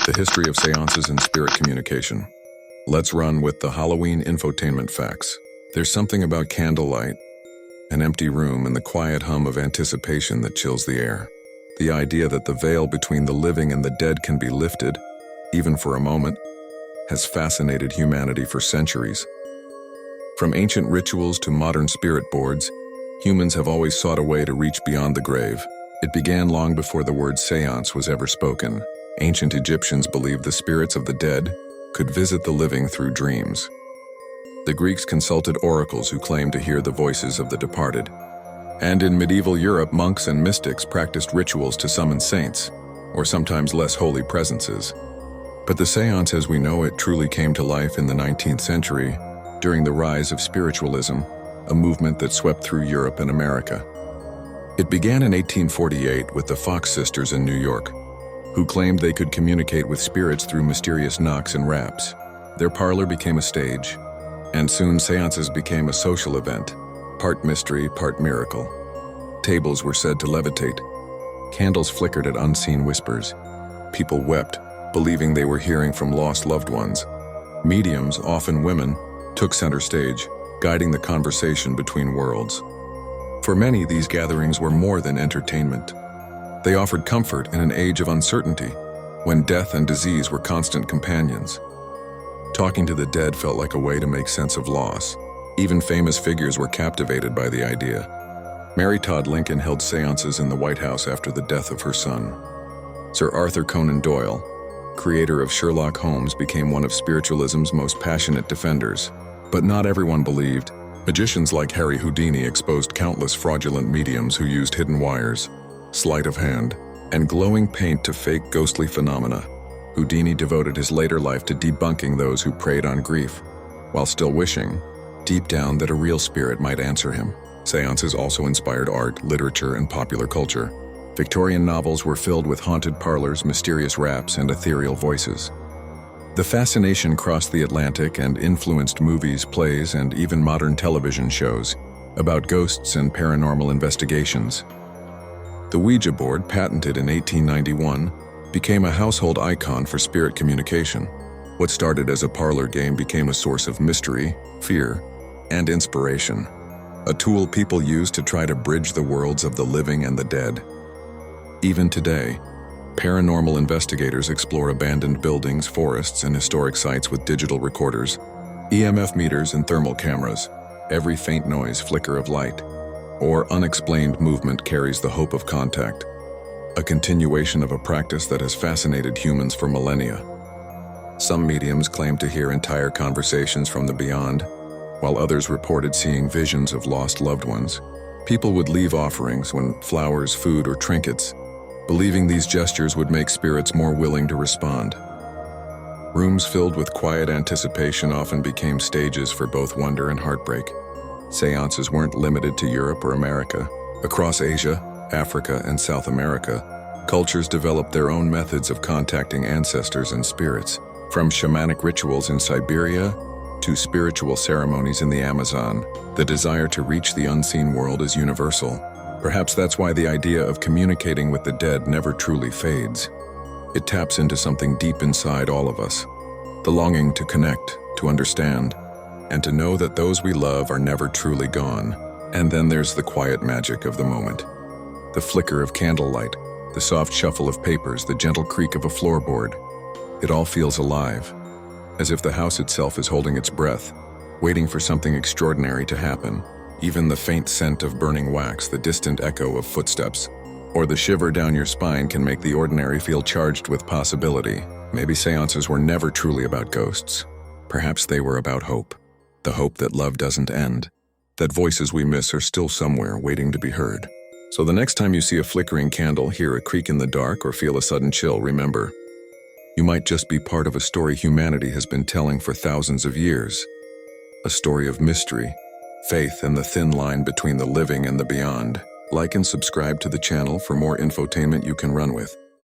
The history of seances and spirit communication. Let's run with the Halloween infotainment facts. There's something about candlelight, an empty room, and the quiet hum of anticipation that chills the air. The idea that the veil between the living and the dead can be lifted, even for a moment, has fascinated humanity for centuries. From ancient rituals to modern spirit boards, humans have always sought a way to reach beyond the grave. It began long before the word séance was ever spoken. Ancient Egyptians believed the spirits of the dead could visit the living through dreams. The Greeks consulted oracles who claimed to hear the voices of the departed. And in medieval Europe, monks and mystics practiced rituals to summon saints, or sometimes less holy presences. But the séance as we know it truly came to life in the 19th century, during the rise of spiritualism, a movement that swept through Europe and America. It began in 1848 with the Fox sisters in New York, who claimed they could communicate with spirits through mysterious knocks and raps. Their parlor became a stage, and soon séances became a social event, part mystery, part miracle. Tables were said to levitate. Candles flickered at unseen whispers. People wept, believing they were hearing from lost loved ones. Mediums, often women, took center stage, guiding the conversation between worlds. For many, these gatherings were more than entertainment. They offered comfort in an age of uncertainty, when death and disease were constant companions. Talking to the dead felt like a way to make sense of loss. Even famous figures were captivated by the idea. Mary Todd Lincoln held seances in the White House after the death of her son. Sir Arthur Conan Doyle, creator of Sherlock Holmes, became one of spiritualism's most passionate defenders. But not everyone believed. Magicians like Harry Houdini exposed countless fraudulent mediums who used hidden wires, sleight of hand, and glowing paint to fake ghostly phenomena. Houdini devoted his later life to debunking those who preyed on grief, while still wishing, deep down, that a real spirit might answer him. Seances also inspired art, literature, and popular culture. Victorian novels were filled with haunted parlors, mysterious raps, and ethereal voices. The fascination crossed the Atlantic and influenced movies, plays, and even modern television shows about ghosts and paranormal investigations. The Ouija board, patented in 1891, became a household icon for spirit communication. What started as a parlor game became a source of mystery, fear, and inspiration. A tool people use to try to bridge the worlds of the living and the dead. Even today, paranormal investigators explore abandoned buildings, forests, and historic sites with digital recorders, EMF meters, and thermal cameras. Every faint noise, flicker of light, or unexplained movement carries the hope of contact, a continuation of a practice that has fascinated humans for millennia. Some mediums claim to hear entire conversations from the beyond, while others reported seeing visions of lost loved ones. People would leave offerings, flowers, food, or trinkets, believing these gestures would make spirits more willing to respond. Rooms filled with quiet anticipation often became stages for both wonder and heartbreak. Seances weren't limited to Europe or America. Across Asia, Africa, and South America, cultures developed their own methods of contacting ancestors and spirits. From shamanic rituals in Siberia to spiritual ceremonies in the Amazon, the desire to reach the unseen world is universal. Perhaps that's why the idea of communicating with the dead never truly fades. It taps into something deep inside all of us, the longing to connect, to understand, and to know that those we love are never truly gone. And then there's the quiet magic of the moment. The flicker of candlelight, the soft shuffle of papers, the gentle creak of a floorboard. It all feels alive, as if the house itself is holding its breath, waiting for something extraordinary to happen. Even the faint scent of burning wax, the distant echo of footsteps, or the shiver down your spine can make the ordinary feel charged with possibility. Maybe seances were never truly about ghosts. Perhaps they were about hope. The hope that love doesn't end, that voices we miss are still somewhere waiting to be heard. So the next time you see a flickering candle, hear a creak in the dark, or feel a sudden chill, remember, you might just be part of a story humanity has been telling for thousands of years. A story of mystery, faith, and the thin line between the living and the beyond. Like and subscribe to the channel for more infotainment you can run with.